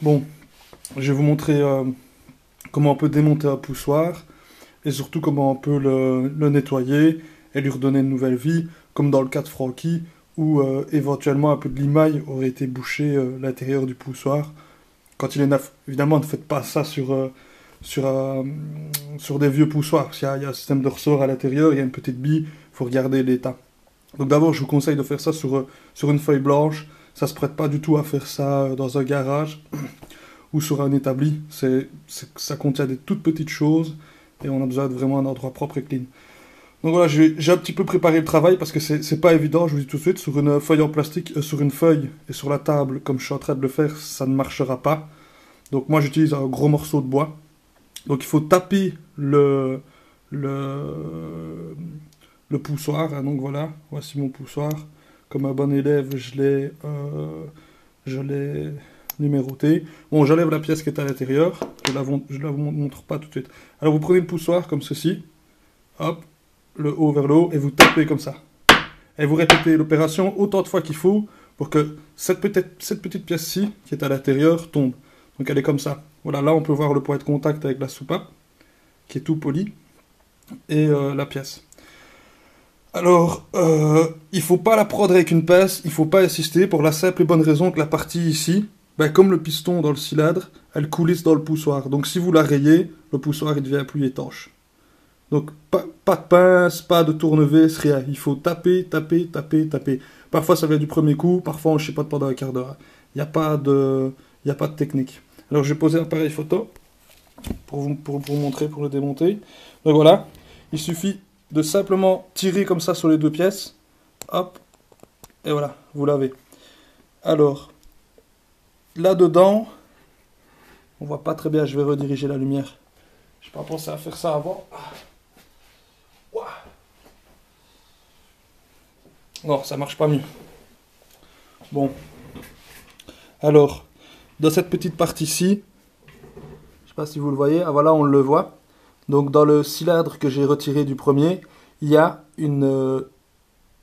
Bon, je vais vous montrer comment on peut démonter un poussoir et surtout comment on peut le nettoyer et lui redonner une nouvelle vie, comme dans le cas de Francky, où éventuellement un peu de limaille aurait été bouché l'intérieur du poussoir. Quand il est neuf, évidemment, ne faites pas ça sur, euh, sur des vieux poussoirs, parce qu'il y a un système de ressort à l'intérieur, il y a une petite bille, il faut regarder l'état. Donc d'abord, je vous conseille de faire ça sur une feuille blanche. Ça se prête pas du tout à faire ça dans un garage ou sur un établi. Ça contient des toutes petites choses et on a besoin de vraiment un endroit propre et clean. Donc voilà, j'ai un petit peu préparé le travail parce que c'est pas évident, je vous dis tout de suite, sur une feuille en plastique, sur une feuille et sur la table, comme je suis en train de le faire, ça ne marchera pas. Donc moi j'utilise un gros morceau de bois. Donc il faut taper le, le poussoir, hein. Donc voilà, voici mon poussoir. Comme un bon élève, je l'ai numéroté. Bon, j'enlève la pièce qui est à l'intérieur. Je la vous montre pas tout de suite. Alors vous prenez le poussoir comme ceci. Hop, le haut vers le haut et vous tapez comme ça. Et vous répétez l'opération autant de fois qu'il faut pour que cette petite pièce-ci qui est à l'intérieur tombe. Donc elle est comme ça. Voilà, là on peut voir le point de contact avec la soupape qui est tout poli et la pièce. Alors, il faut pas la prendre avec une pince, il faut pas insister pour la simple et bonne raison que la partie ici, ben, comme le piston dans le cylindre, elle coulisse dans le poussoir. Donc si vous la rayez, le poussoir il devient plus étanche. Donc pas de pince, pas de tournevis, rien. Il faut taper, taper, taper, taper. Parfois ça vient du premier coup, parfois on ne sait pas pendant un quart d'heure. Il n'y a pas de, il y a pas de technique. Alors je vais poser l'appareil photo pour vous montrer, pour le démonter. Donc voilà, il suffit de simplement tirer comme ça sur les deux pièces. Hop, et voilà, vous l'avez. Alors, là-dedans, on voit pas très bien, je vais rediriger la lumière. Je n'ai pas pensé à faire ça avant. Non, ça marche pas mieux. Bon, alors, dans cette petite partie-ci, je sais pas si vous le voyez, ah voilà, on le voit. Donc dans le cylindre que j'ai retiré du premier, il y a une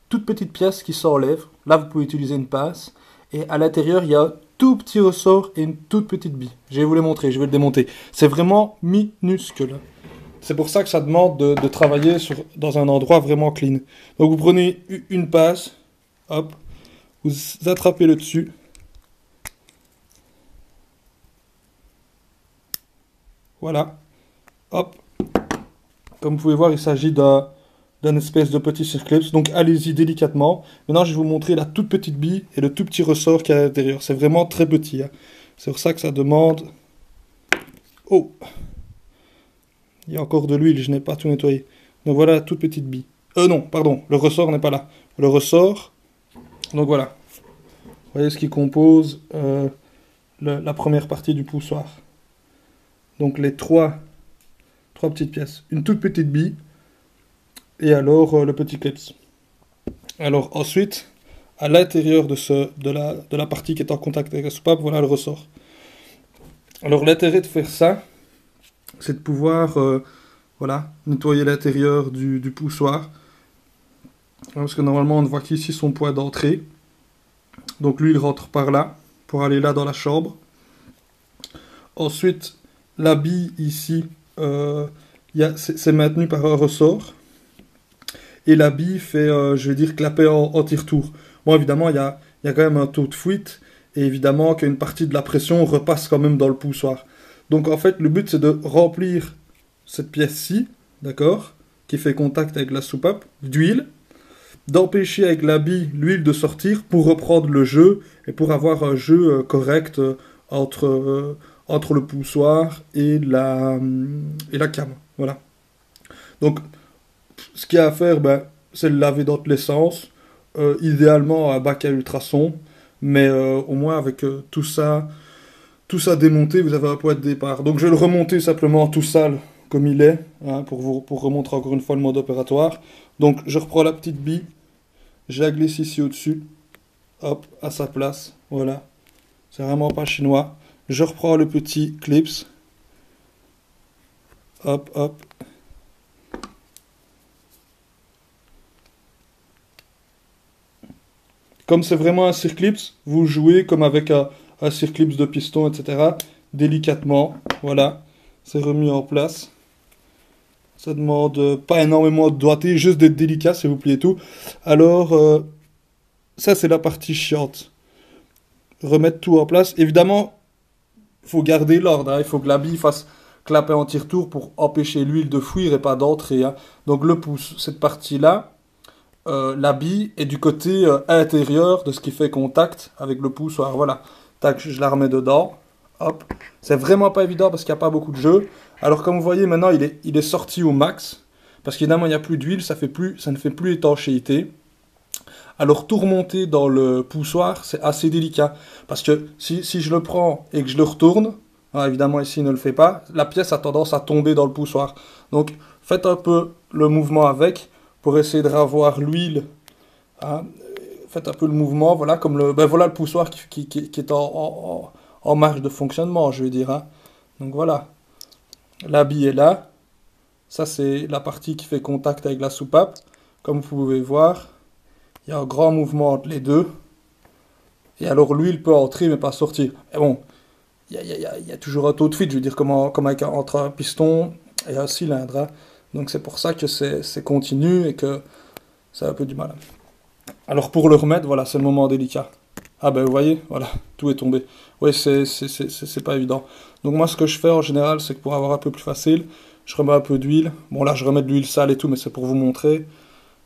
toute petite pièce qui s'enlève. Là, vous pouvez utiliser une pince. Et à l'intérieur, il y a un tout petit ressort et une toute petite bille. Je vais vous les montrer, je vais le démonter. C'est vraiment minuscule. C'est pour ça que ça demande de travailler dans un endroit vraiment clean. Donc vous prenez une pince, hop, vous attrapez le dessus. Voilà, hop. Comme vous pouvez voir, il s'agit d'un espèce de petit circlips. Donc allez-y délicatement. Maintenant, je vais vous montrer la toute petite bille et le tout petit ressort qu'il y a à l'intérieur. C'est vraiment très petit, hein. C'est pour ça que ça demande... Oh! Il y a encore de l'huile, je n'ai pas tout nettoyé. Donc voilà la toute petite bille. Non, pardon, le ressort n'est pas là. Le ressort... Donc voilà. Vous voyez ce qui compose la première partie du poussoir. Donc les trois petites pièces. Une toute petite bille. Et alors le petit clips. Alors ensuite, à l'intérieur de la partie qui est en contact avec la soupape, voilà le ressort. Alors l'intérêt de faire ça, c'est de pouvoir voilà, nettoyer l'intérieur du poussoir. Parce que normalement on ne voit qu'ici son point d'entrée. Donc lui il rentre par là, pour aller là dans la chambre. Ensuite, la bille ici, c'est maintenu par un ressort. Et la bille fait, je vais dire, clapet en tire-tour. Bon, évidemment, il y a quand même un taux de fuite, et évidemment qu'une partie de la pression repasse quand même dans le poussoir. Donc en fait, le but c'est de remplir cette pièce-ci, d'accord, qui fait contact avec la soupape, d'huile, d'empêcher avec la bille l'huile de sortir pour reprendre le jeu, et pour avoir un jeu correct entre le poussoir et la came. Voilà. Donc, ce qu'il y a à faire, ben, c'est le laver dans tous les sens. Idéalement à bac à ultrasons. Mais au moins avec tout ça démonté, vous avez un point de départ. Donc je vais le remonter simplement tout sale comme il est, hein, pour remontrer encore une fois le mode opératoire. Donc je reprends la petite bille, je la glisse ici au-dessus. Hop, à sa place. Voilà. C'est vraiment pas chinois. Je reprends le petit clips. Hop, hop. Comme c'est vraiment un circlips, vous jouez comme avec un circlips de piston, etc. Délicatement, voilà, c'est remis en place. Ça demande pas énormément de doigté, juste d'être délicat si vous pliez tout. Alors, ça c'est la partie chiante. Remettre tout en place. Évidemment, il faut garder l'ordre, hein. Il faut que la bille fasse clapper en tire-tour pour empêcher l'huile de fuir et pas d'entrer, hein. Donc le pouce, cette partie-là, la bille est du côté intérieur de ce qui fait contact avec le poussoir. Voilà. Tac, je la remets dedans. Hop. C'est vraiment pas évident parce qu'il n'y a pas beaucoup de jeu. Alors comme vous voyez maintenant il est sorti au max. Parce qu'évidemment il n'y a plus d'huile, ça ne fait plus étanchéité. Alors tout remonter dans le poussoir c'est assez délicat. Parce que si je le prends et que je le retourne, hein, évidemment ici il ne le fait pas, la pièce a tendance à tomber dans le poussoir. Donc faites un peu le mouvement avec pour essayer de revoir l'huile. Hein. Faites un peu le mouvement, voilà, comme voilà le poussoir qui est en marge de fonctionnement, je veux dire, hein. Donc voilà, la bille est là. Ça, c'est la partie qui fait contact avec la soupape. Comme vous pouvez voir, il y a un grand mouvement entre les deux. Et alors, l'huile peut entrer, mais pas sortir. Et bon, il y a toujours un taux de fuite, je veux dire, comme entre un piston et un cylindre, hein. Donc c'est pour ça que c'est continu et que ça a un peu du mal. Alors pour le remettre, voilà, c'est le moment délicat. Ah ben vous voyez, voilà, tout est tombé. Oui, c'est pas évident. Donc moi ce que je fais en général, c'est que pour avoir un peu plus facile, je remets un peu d'huile. Bon là je remets de l'huile sale et tout, mais c'est pour vous montrer.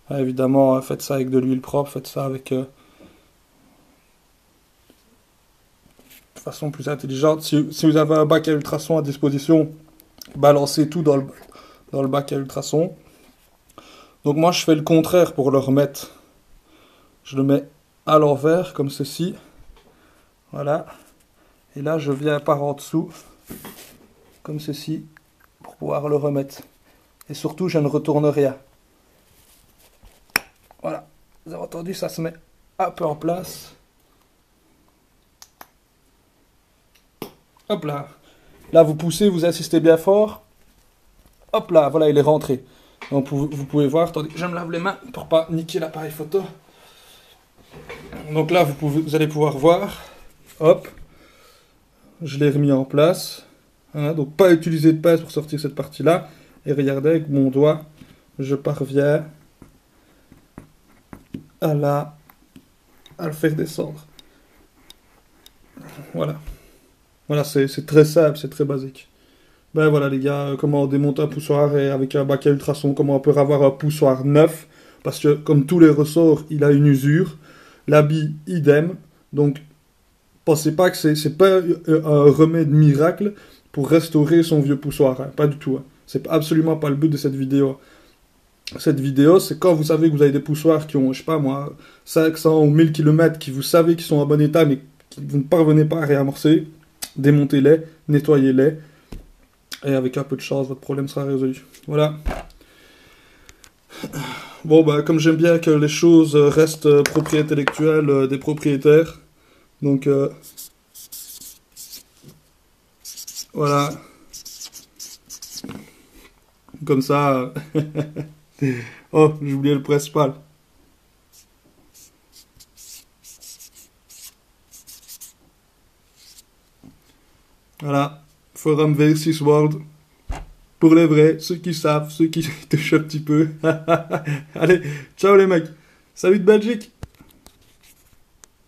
Ah, évidemment, faites ça avec de l'huile propre, faites ça avec de façon plus intelligente. Si vous avez un bac à ultrasons à disposition, balancez tout dans le bac à ultrasons. Donc moi je fais le contraire pour le remettre. Je le mets à l'envers, comme ceci. Voilà. Et là, je viens par en dessous, comme ceci, pour pouvoir le remettre. Et surtout, je ne retourne rien. Voilà. Vous avez entendu, ça se met un peu en place. Hop là. Là, vous poussez, vous insistez bien fort. Hop là, voilà, il est rentré. Donc, vous pouvez voir. Attendez, je me lave les mains pour pas niquer l'appareil photo. Donc là, vous allez pouvoir voir. Hop. Je l'ai remis en place. Hein, donc pas utiliser de pince pour sortir cette partie-là. Et regardez, avec mon doigt, je parviens à le faire descendre. Voilà. Voilà, c'est très simple, c'est très basique. Ben voilà les gars, comment on démonte un poussoir et avec un bac à ultrasons, comment on peut avoir un poussoir neuf. Parce que comme tous les ressorts, il a une usure. La bille, idem. Donc pensez pas que c'est pas un remède miracle pour restaurer son vieux poussoir, hein. Pas du tout, hein. C'est absolument pas le but de cette vidéo. Cette vidéo, c'est quand vous savez que vous avez des poussoirs qui ont, je sais pas moi, 500 ou 1000 km, qui vous savez qu'ils sont en bon état, mais que vous ne parvenez pas à réamorcer, démontez-les, nettoyez-les, et avec un peu de chance, votre problème sera résolu. Voilà. Bon, bah, comme j'aime bien que les choses restent propriété intellectuelle des propriétaires, donc voilà. Comme ça. Oh, j'ai oublié le principal. Voilà. Forum V6 World. Pour les vrais, ceux qui savent, ceux qui touchent un petit peu. Allez, ciao les mecs. Salut de Belgique.